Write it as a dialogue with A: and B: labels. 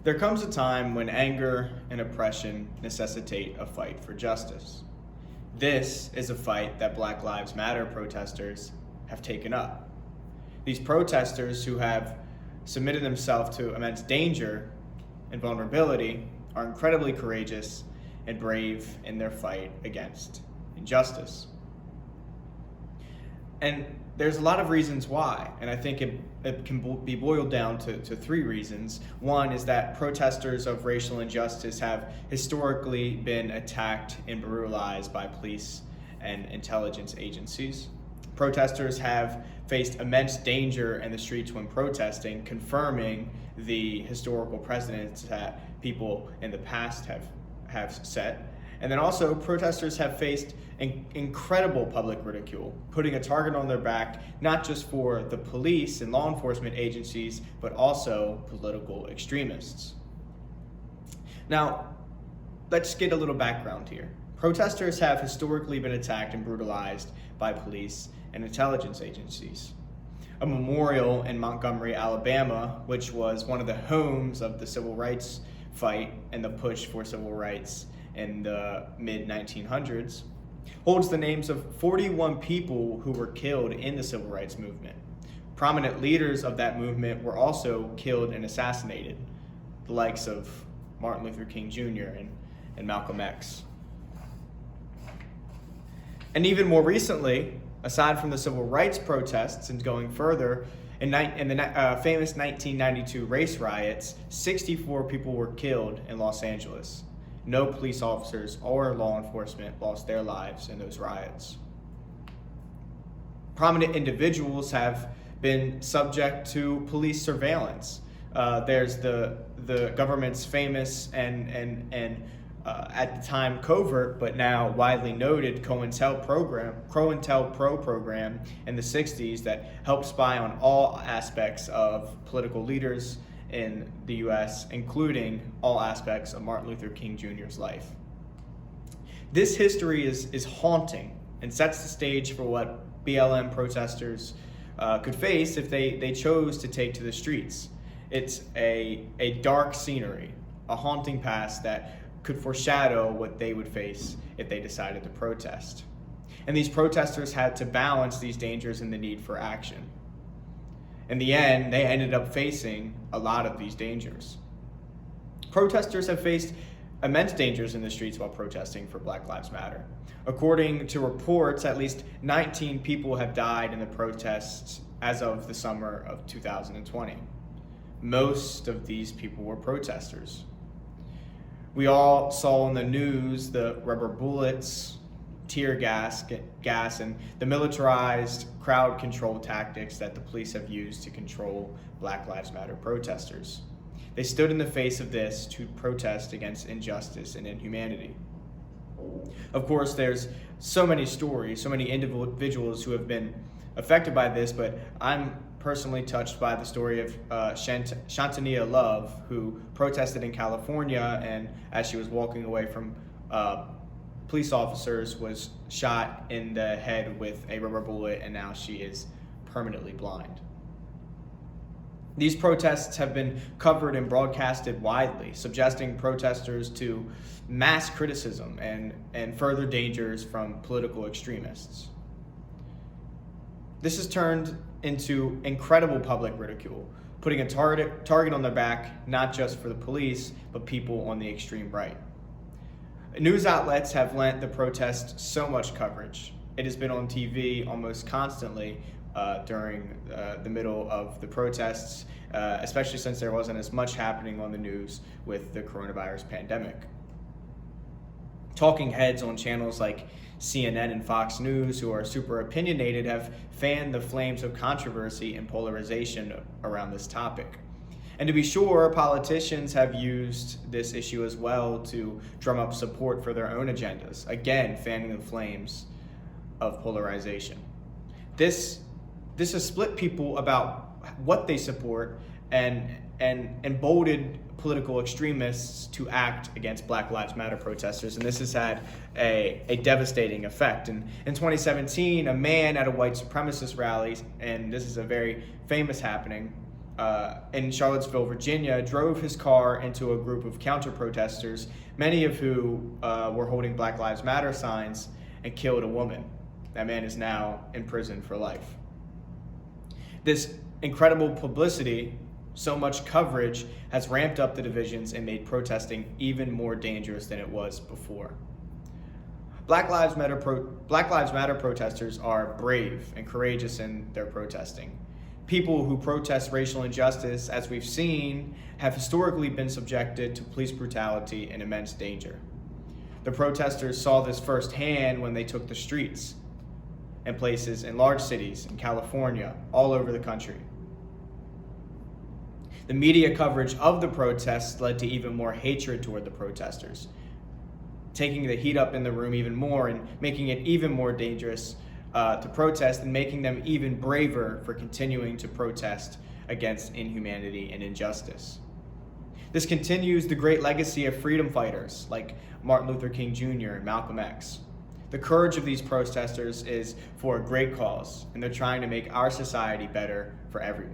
A: There comes a time when anger and oppression necessitate a fight for justice. This is a fight that Black Lives Matter protesters have taken up. These protesters who have submitted themselves to immense danger and vulnerability are incredibly courageous and brave in their fight against injustice. And there's a lot of reasons why, and I think it can be boiled down to three reasons. One is that protesters of racial injustice have historically been attacked and brutalized by police and intelligence agencies. Protesters have faced immense danger in the streets when protesting, confirming the historical precedents that people in the past have set. And then also, protesters have faced incredible public ridicule, putting a target on their back, not just for the police and law enforcement agencies, but also political extremists. Now, let's get a little background here. Protesters have historically been attacked and brutalized by police and intelligence agencies. A memorial in Montgomery, Alabama, which was one of the homes of the civil rights fight and the push for civil rights in the mid-1900s, holds the names of 41 people who were killed in the civil rights movement. Prominent leaders of that movement were also killed and assassinated, the likes of Martin Luther King Jr. and Malcolm X. And even more recently, aside from the civil rights protests and going further, in the famous 1992 race riots, 64 people were killed in Los Angeles. No police officers or law enforcement lost their lives in those riots. Prominent individuals have been subject to police surveillance. There's the government's famous and at the time covert, but now widely noted COINTELPRO program in the 60s that helped spy on all aspects of political leaders in the U.S., including all aspects of Martin Luther King Jr.'s life. This history is haunting and sets the stage for what BLM protesters could face if they chose to take to the streets. It's a dark scenery, a haunting past that could foreshadow what they would face if they decided to protest. And these protesters had to balance these dangers and the need for action. In the end, they ended up facing a lot of these dangers. Protesters have faced immense dangers in the streets while protesting for Black Lives Matter. According to reports, at least 19 people have died in the protests as of the summer of 2020. Most of these people were protesters. We all saw in the news the rubber bullets, tear gas, and the militarized crowd control tactics that the police have used to control Black Lives Matter protesters. They stood in the face of this to protest against injustice and inhumanity. Of course, there's so many stories, so many individuals who have been affected by this, but I'm personally touched by the story of Shantania Love, who protested in California, and as she was walking away from police officers, was shot in the head with a rubber bullet, and now she is permanently blind. These protests have been covered and broadcasted widely, suggesting protesters to mass criticism and further dangers from political extremists. This has turned into incredible public ridicule, putting a target on their back, not just for the police, but people on the extreme right. News outlets have lent the protest so much coverage. It has been on TV almost constantly during the middle of the protests, especially since there wasn't as much happening on the news with the coronavirus pandemic. Talking heads on channels like CNN and Fox News, who are super opinionated, have fanned the flames of controversy and polarization around this topic. And to be sure, politicians have used this issue as well to drum up support for their own agendas, again, fanning the flames of polarization. This has split people about what they support and emboldened political extremists to act against Black Lives Matter protesters, and this has had a devastating effect. And in 2017, a man at a white supremacist rally, and this is a very famous happening, in Charlottesville, Virginia, drove his car into a group of counter-protesters, many of who were holding Black Lives Matter signs, and killed a woman. That man is now in prison for life. This incredible publicity, so much coverage, has ramped up the divisions and made protesting even more dangerous than it was before. Black Lives Matter protesters are brave and courageous in their protesting. People who protest racial injustice, as we've seen, have historically been subjected to police brutality and immense danger. The protesters saw this firsthand when they took the streets and places in large cities in California, all over the country. The media coverage of the protests led to even more hatred toward the protesters, taking the heat up in the room even more and making it even more dangerous to protest, and making them even braver for continuing to protest against inhumanity and injustice. This continues the great legacy of freedom fighters like Martin Luther King Jr. and Malcolm X. The courage of these protesters is for a great cause, and they're trying to make our society better for everyone.